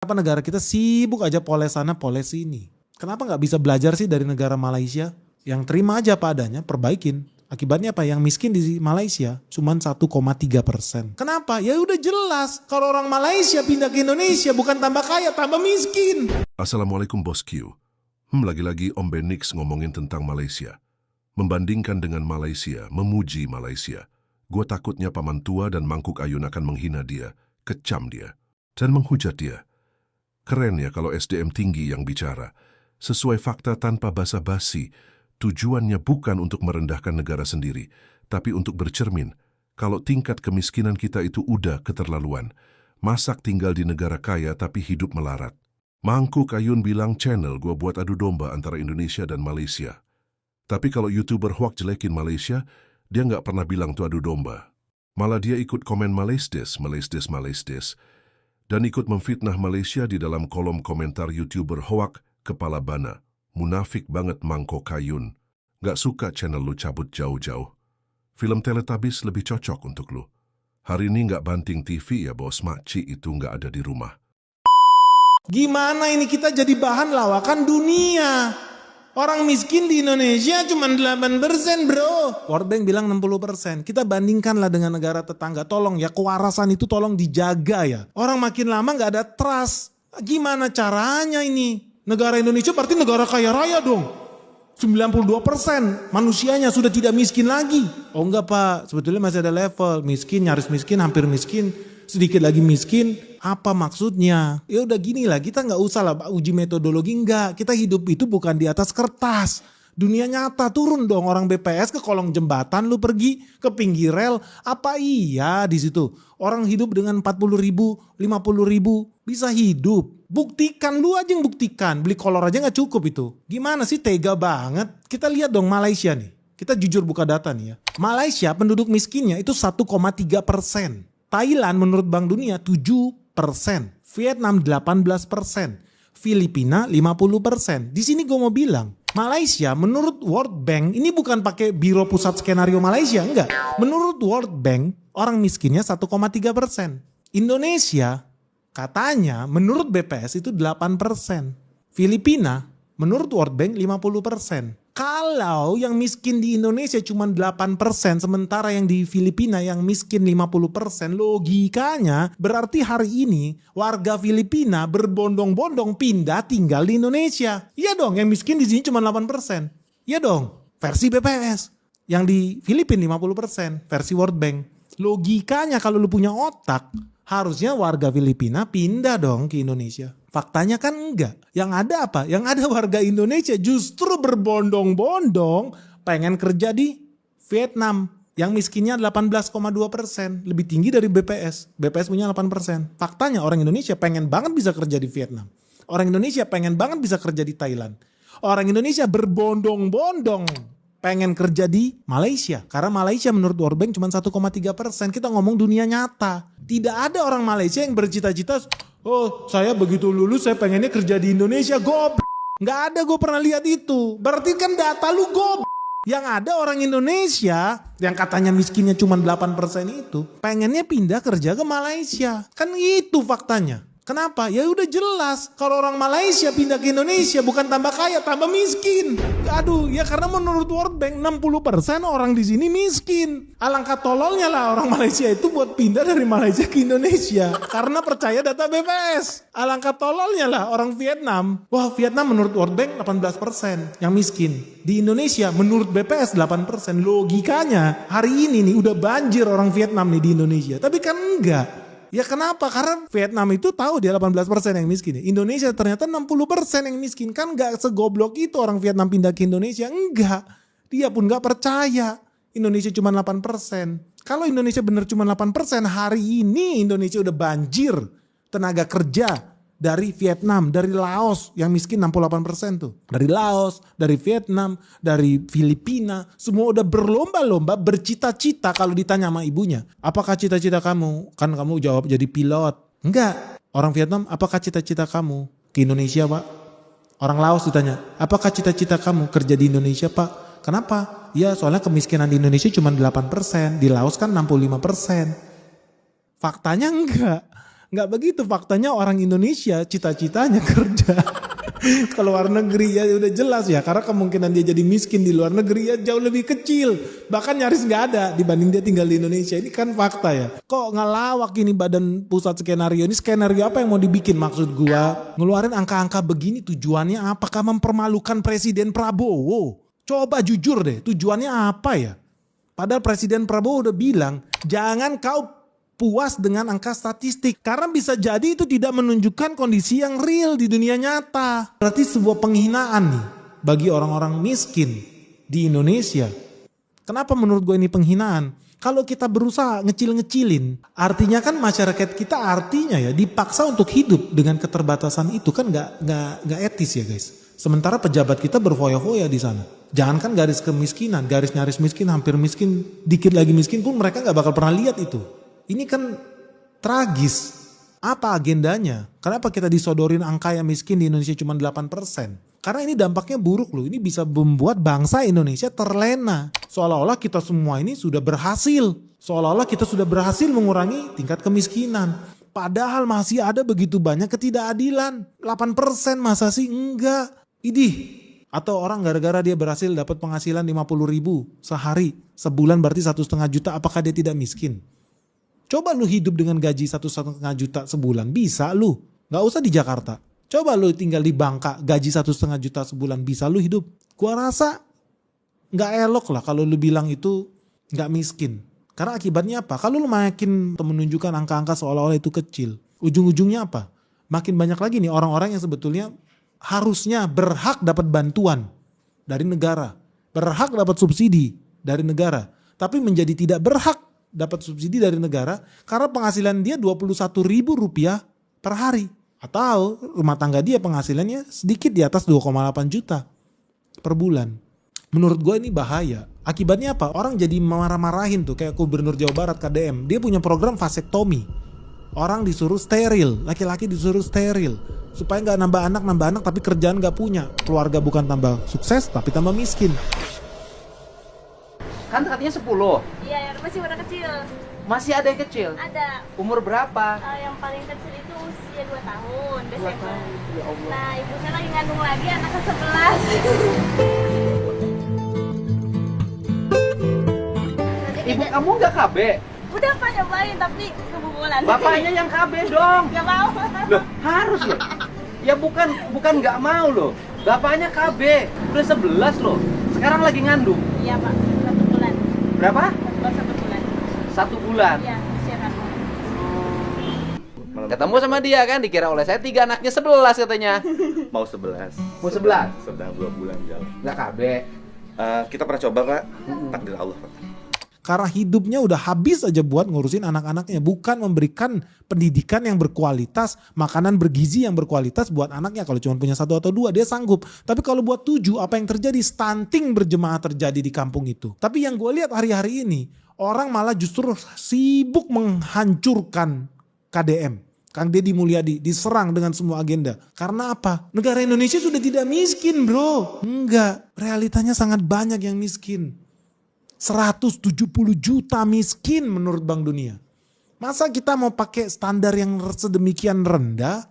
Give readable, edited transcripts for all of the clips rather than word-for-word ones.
Kenapa negara kita sibuk aja poles sana poles sini? Kenapa nggak bisa belajar sih dari negara Malaysia? Yang terima aja apa adanya, perbaikin. Akibatnya apa? Yang miskin di Malaysia cuma 1,3%. Kenapa? Ya udah jelas. Kalau orang Malaysia pindah ke Indonesia bukan tambah kaya, tambah miskin. Assalamualaikum Bos Q. Lagi-lagi Om Benix ngomongin tentang Malaysia. Membandingkan dengan Malaysia, memuji Malaysia. Gue takutnya paman tua dan mangkuk ayun akan menghina dia, kecam dia, dan menghujat dia. Keren ya kalau SDM tinggi yang bicara. Sesuai fakta tanpa basa-basi, tujuannya bukan untuk merendahkan negara sendiri, tapi untuk bercermin. Kalau tingkat kemiskinan kita itu udah keterlaluan, masak tinggal di negara kaya tapi hidup melarat. Mangkuk Ayun bilang channel gua buat adu domba antara Indonesia dan Malaysia. Tapi kalau YouTuber hoak jelekin Malaysia, dia nggak pernah bilang tuh adu domba. Malah dia ikut komen Malaysides, dan ikut memfitnah Malaysia di dalam kolom komentar YouTuber hoak kepala bana. Munafik banget Mangkok Ayun. Nggak suka channel lu cabut jauh-jauh. Film Teletubbies lebih cocok untuk lu. Hari ini nggak banting TV ya bos, makci itu nggak ada di rumah. Gimana ini kita jadi bahan lawakan dunia? Orang miskin di Indonesia cuma 8% bro. World Bank bilang 60%. Kita bandingkanlah dengan negara tetangga. Tolong ya, kewarasan itu tolong dijaga ya. Orang makin lama gak ada trust. Gimana caranya ini? Negara Indonesia berarti negara kaya raya dong. 92% manusianya sudah tidak miskin lagi. Oh enggak pak, sebetulnya masih ada level. Miskin, nyaris miskin, hampir miskin. Sedikit lagi miskin. Apa maksudnya? Ya udah gini lah, kita nggak usah lah uji metodologi, enggak. Kita hidup itu bukan di atas kertas. Dunia nyata, turun dong orang BPS ke kolong jembatan, lu pergi ke pinggir rel. Apa iya di situ? Orang hidup dengan 40.000, 50.000 bisa hidup. Buktikan, lu aja yang buktikan. Beli kolor aja nggak cukup itu. Gimana sih, tega banget. Kita lihat dong Malaysia nih. Kita jujur buka data nih ya. Malaysia penduduk miskinnya itu 1,3%. Thailand menurut Bank Dunia 7%, Vietnam 18%, Filipina 50%. Di sini gue mau bilang, Malaysia menurut World Bank, ini bukan pakai Biro Pusat Skenario Malaysia, enggak. Menurut World Bank, orang miskinnya 1,3%. Indonesia katanya menurut BPS itu 8%. Filipina menurut World Bank 50%. Kalau yang miskin di Indonesia cuma 8%, sementara yang di Filipina yang miskin 50%, logikanya berarti hari ini warga Filipina berbondong-bondong pindah tinggal di Indonesia. Iya dong, yang miskin di sini cuma 8%. Iya dong, versi BPS. Yang di Filipina 50%, versi World Bank. Logikanya kalau lu punya otak, harusnya warga Filipina pindah dong ke Indonesia. Faktanya kan enggak. Yang ada apa? Yang ada warga Indonesia justru berbondong-bondong pengen kerja di Vietnam. Yang miskinnya 18,2%. Lebih tinggi dari BPS. BPS punya 8%. Faktanya orang Indonesia pengen banget bisa kerja di Vietnam. Orang Indonesia pengen banget bisa kerja di Thailand. Orang Indonesia berbondong-bondong pengen kerja di Malaysia. Karena Malaysia menurut World Bank cuma 1,3%. Kita ngomong dunia nyata. Tidak ada orang Malaysia yang bercita-cita, oh saya begitu lulus saya pengennya kerja di Indonesia. Nggak ada, gue pernah lihat itu. Berarti kan data lu Yang ada orang Indonesia yang katanya miskinnya cuma 8% itu pengennya pindah kerja ke Malaysia. Kan itu faktanya. Kenapa? Ya udah jelas. Kalau orang Malaysia pindah ke Indonesia bukan tambah kaya, tambah miskin. Aduh, ya karena menurut World Bank 60% orang di sini miskin. Alangkah tololnya lah orang Malaysia itu buat pindah dari Malaysia ke Indonesia. Karena percaya data BPS. Alangkah tololnya lah orang Vietnam. Wah, Vietnam menurut World Bank 18% yang miskin. Di Indonesia menurut BPS 8%. Logikanya hari ini nih udah banjir orang Vietnam nih di Indonesia. Tapi kan enggak. Ya kenapa? Karena Vietnam itu tahu dia 18% yang miskin. Indonesia ternyata 60% yang miskin. Kan gak segoblok itu orang Vietnam pindah ke Indonesia. Enggak. Dia pun gak percaya. Indonesia cuma 8%. Kalau Indonesia bener cuma 8%, hari ini Indonesia udah banjir tenaga kerja dari Vietnam, dari Laos yang miskin 68% tuh. Dari Laos, dari Vietnam, dari Filipina, semua udah berlomba-lomba bercita-cita kalau ditanya sama ibunya. Apakah cita-cita kamu? Kan kamu jawab jadi pilot. Enggak. Orang Vietnam, apakah cita-cita kamu? Ke Indonesia pak. Orang Laos ditanya, apakah cita-cita kamu kerja di Indonesia pak? Kenapa? Ya soalnya kemiskinan di Indonesia cuma 8%, di Laos kan 65%. Faktanya enggak. Nggak begitu, faktanya orang Indonesia cita-citanya kerja. Ke luar negeri ya udah jelas ya, karena kemungkinan dia jadi miskin di luar negeri ya jauh lebih kecil. Bahkan nyaris nggak ada dibanding dia tinggal di Indonesia. Ini kan fakta ya. Kok ngelawak ini Badan Pusat Skenario? Ini skenario apa yang mau dibikin? Maksud gua ngeluarin angka-angka begini tujuannya apakah mempermalukan Presiden Prabowo? Coba jujur deh, tujuannya apa ya? Padahal Presiden Prabowo udah bilang, jangan kau puas dengan angka statistik. Karena bisa jadi itu tidak menunjukkan kondisi yang real di dunia nyata. Berarti sebuah penghinaan nih bagi orang-orang miskin di Indonesia. Kenapa menurut gue ini penghinaan? Kalau kita berusaha ngecil-ngecilin, artinya kan masyarakat kita artinya ya dipaksa untuk hidup dengan keterbatasan itu kan nggak etis ya guys. Sementara pejabat kita berfoya-foya di sana. Jangankan garis kemiskinan, garis nyaris miskin, hampir miskin, dikit lagi miskin pun mereka nggak bakal pernah lihat itu. Ini kan tragis. Apa agendanya? Kenapa kita disodorin angka yang miskin di Indonesia cuma 8%? Karena ini dampaknya buruk loh. Ini bisa membuat bangsa Indonesia terlena. Seolah-olah kita semua ini sudah berhasil. Seolah-olah kita sudah berhasil mengurangi tingkat kemiskinan. Padahal masih ada begitu banyak ketidakadilan. 8% masa sih? Enggak. Idih. Atau orang gara-gara dia berhasil dapat penghasilan 50.000 sehari. Sebulan berarti 1,5 juta. Apakah dia tidak miskin? Coba lu hidup dengan gaji 1,5 juta sebulan. Bisa lu. Gak usah di Jakarta. Coba lu tinggal di Bangka. Gaji 1,5 juta sebulan. Bisa lu hidup. Gua rasa gak elok lah kalau lu bilang itu gak miskin. Karena akibatnya apa? Kalau lu makin menunjukkan angka-angka seolah-olah itu kecil. Ujung-ujungnya apa? Makin banyak lagi nih orang-orang yang sebetulnya harusnya berhak dapat bantuan dari negara. Berhak dapat subsidi dari negara. Tapi menjadi tidak berhak dapat subsidi dari negara karena penghasilan dia Rp21.000 per hari. Atau rumah tangga dia penghasilannya sedikit di atas 2,8 juta per bulan. Menurut gue ini bahaya. Akibatnya apa? Orang jadi marah-marahin tuh kayak Gubernur Jawa Barat KDM. Dia punya program vasektomi. Orang disuruh steril, laki-laki disuruh steril. Supaya gak nambah anak tapi kerjaan gak punya. Keluarga bukan tambah sukses tapi tambah miskin. Kan katanya 10. Iya, yang masih pada kecil. Masih ada yang kecil? Ada. Umur berapa? Yang paling kecil itu usia 2 tahun, Desember. Ya Allah. Nah, ibunya lagi ngandung lagi anak ke-11. Ibu kamu nggak KB? Udah Pak nyobain tapi kebobolan. Bapaknya yang KB dong. Gak mau. Loh, harus loh. Ya bukan nggak mau loh. Bapaknya KB, udah 11 loh. Sekarang lagi ngandung. Iya Pak, 1 bulan. Berapa? 1 bulan. 1 bulan. Iya, usia kandung. Ketemu sama dia kan, dikira oleh saya 3 anaknya 11 katanya. Mau 11. Mau 11? Sedang 2 bulan jalan. Nggak KB. Kita pernah coba Pak, takdir Allah Pak. Karena hidupnya udah habis aja buat ngurusin anak-anaknya. Bukan memberikan pendidikan yang berkualitas, makanan bergizi yang berkualitas buat anaknya. Kalau cuma punya 1 atau 2 dia sanggup. Tapi kalau buat 7 apa yang terjadi? Stunting berjemaah terjadi di kampung itu. Tapi yang gue lihat hari-hari ini orang malah justru sibuk menghancurkan KDM. Kang Deddy Mulyadi diserang dengan semua agenda. Karena apa? Negara Indonesia sudah tidak miskin bro. Enggak, realitanya sangat banyak yang miskin. 170 juta miskin menurut Bank Dunia. Masa kita mau pakai standar yang sedemikian rendah?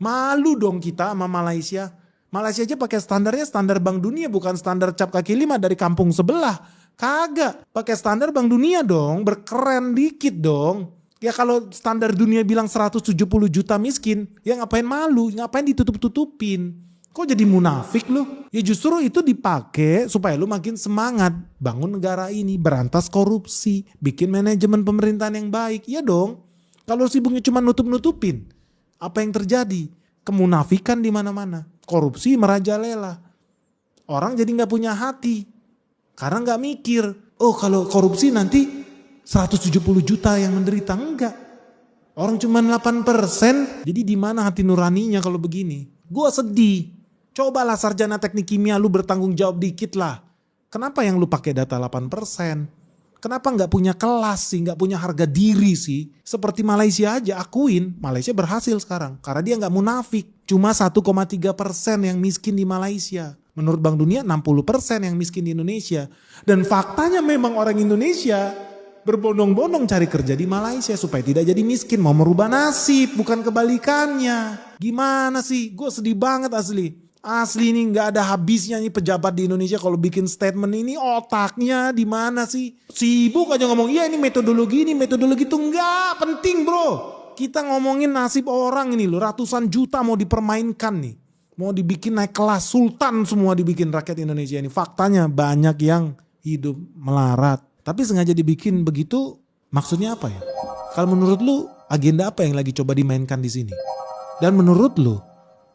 Malu dong kita sama Malaysia. Malaysia aja pakai standarnya standar Bank Dunia, bukan standar cap kaki 5 dari kampung sebelah. Kagak, pakai standar Bank Dunia dong, berkeren dikit dong. Ya kalau standar dunia bilang 170 juta miskin, ya ngapain malu, ngapain ditutup-tutupin. Kok jadi munafik lu? Ya justru itu dipakai supaya lu makin semangat bangun negara ini, berantas korupsi, bikin manajemen pemerintahan yang baik. Ya dong. Kalau sibuknya cuma nutup-nutupin, apa yang terjadi? Kemunafikan di mana-mana, korupsi merajalela. Orang jadi nggak punya hati karena nggak mikir. Oh kalau korupsi nanti 170 juta yang menderita. Enggak. Orang cuma 8%. Jadi di mana hati nuraninya kalau begini? Gua sedih. Cobalah sarjana teknik kimia lu bertanggung jawab dikit lah. Kenapa yang lu pakai data 8%? Kenapa nggak punya kelas sih, nggak punya harga diri sih? Seperti Malaysia aja, akuin Malaysia berhasil sekarang. Karena dia nggak munafik. Cuma 1,3% yang miskin di Malaysia. Menurut Bank Dunia 60% yang miskin di Indonesia. Dan faktanya memang orang Indonesia berbondong-bondong cari kerja di Malaysia supaya tidak jadi miskin, mau merubah nasib, bukan kebalikannya. Gimana sih? Gue sedih banget asli. Asli ini nggak ada habisnya nih pejabat di Indonesia kalau bikin statement ini, otaknya di mana sih? Sibuk aja ngomong, iya ini metodologi itu nggak penting bro. Kita ngomongin nasib orang ini loh, ratusan juta mau dipermainkan nih. Mau dibikin naik kelas, sultan semua dibikin rakyat Indonesia ini. Faktanya banyak yang hidup melarat. Tapi sengaja dibikin begitu, maksudnya apa ya? Kalau menurut lu, agenda apa yang lagi coba dimainkan di sini? Dan menurut lu,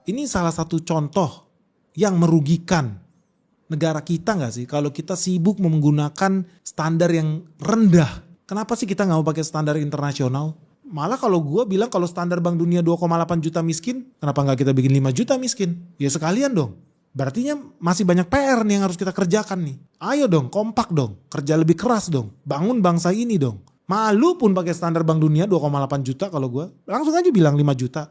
ini salah satu contoh yang merugikan negara kita gak sih? Kalau kita sibuk menggunakan standar yang rendah. Kenapa sih kita gak mau pakai standar internasional? Malah kalau gue bilang kalau standar Bank Dunia 2,8 juta miskin, kenapa gak kita bikin 5 juta miskin? Ya sekalian dong. Berartinya masih banyak PR nih yang harus kita kerjakan nih. Ayo dong, kompak dong. Kerja lebih keras dong. Bangun bangsa ini dong. Malu pun pakai standar Bank Dunia 2,8 juta kalau gue. Langsung aja bilang 5 juta.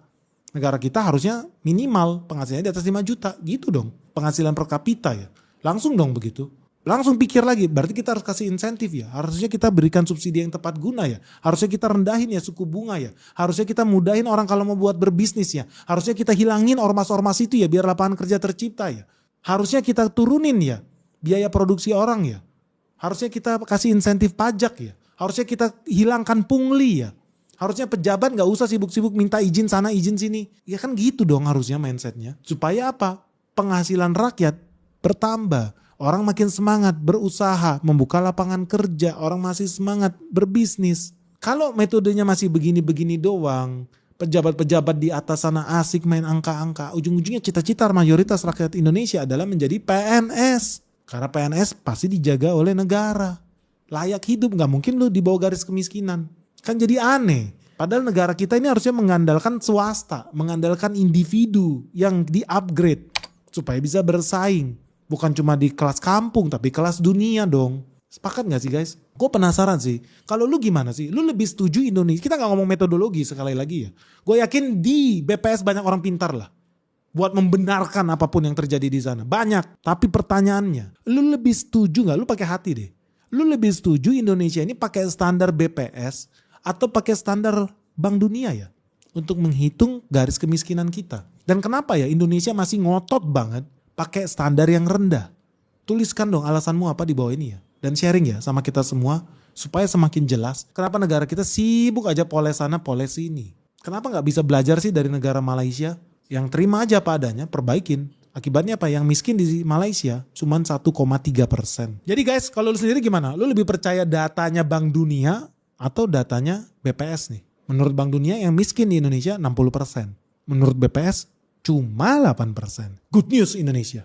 Negara kita harusnya minimal penghasilannya di atas 5 juta. Gitu dong. Penghasilan per kapita ya. Langsung dong begitu. Langsung pikir lagi, berarti kita harus kasih insentif ya. Harusnya kita berikan subsidi yang tepat guna ya. Harusnya kita rendahin ya suku bunga ya. Harusnya kita mudahin orang kalau mau buat berbisnis ya. Harusnya kita hilangin ormas-ormas itu ya biar lapangan kerja tercipta ya. Harusnya kita turunin ya biaya produksi orang ya. Harusnya kita kasih insentif pajak ya. Harusnya kita hilangkan pungli ya. Harusnya pejabat gak usah sibuk-sibuk minta izin sana izin sini. Ya kan gitu dong harusnya mindsetnya. Supaya apa? Penghasilan rakyat bertambah. Orang makin semangat berusaha, membuka lapangan kerja, orang masih semangat berbisnis. Kalau metodenya masih begini-begini doang, pejabat-pejabat di atas sana asik main angka-angka, ujung-ujungnya cita-cita mayoritas rakyat Indonesia adalah menjadi PNS. Karena PNS pasti dijaga oleh negara. Layak hidup, gak mungkin lu di bawah garis kemiskinan. Kan jadi aneh. Padahal negara kita ini harusnya mengandalkan swasta, mengandalkan individu yang di-upgrade supaya bisa bersaing. Bukan cuma di kelas kampung tapi kelas dunia dong. Sepakat gak sih guys? Gue penasaran sih. Kalau lu gimana sih? Lu lebih setuju Indonesia? Kita gak ngomong metodologi sekali lagi ya. Gue yakin di BPS banyak orang pintar lah. Buat membenarkan apapun yang terjadi di sana. Banyak. Tapi pertanyaannya. Lu lebih setuju gak? Lu pakai hati deh. Lu lebih setuju Indonesia ini pakai standar BPS atau pakai standar Bank Dunia ya? Untuk menghitung garis kemiskinan kita. Dan kenapa ya Indonesia masih ngotot banget pakai standar yang rendah. Tuliskan dong alasanmu apa di bawah ini ya. Dan sharing ya sama kita semua supaya semakin jelas kenapa negara kita sibuk aja poles sana poles sini. Kenapa gak bisa belajar sih dari negara Malaysia yang terima aja apa adanya, perbaikin. Akibatnya apa? Yang miskin di Malaysia cuma 1,3%. Jadi guys, kalau lu sendiri gimana? Lu lebih percaya datanya Bank Dunia atau datanya BPS nih? Menurut Bank Dunia yang miskin di Indonesia 60%. Menurut BPS cuma 8%. Good news Indonesia.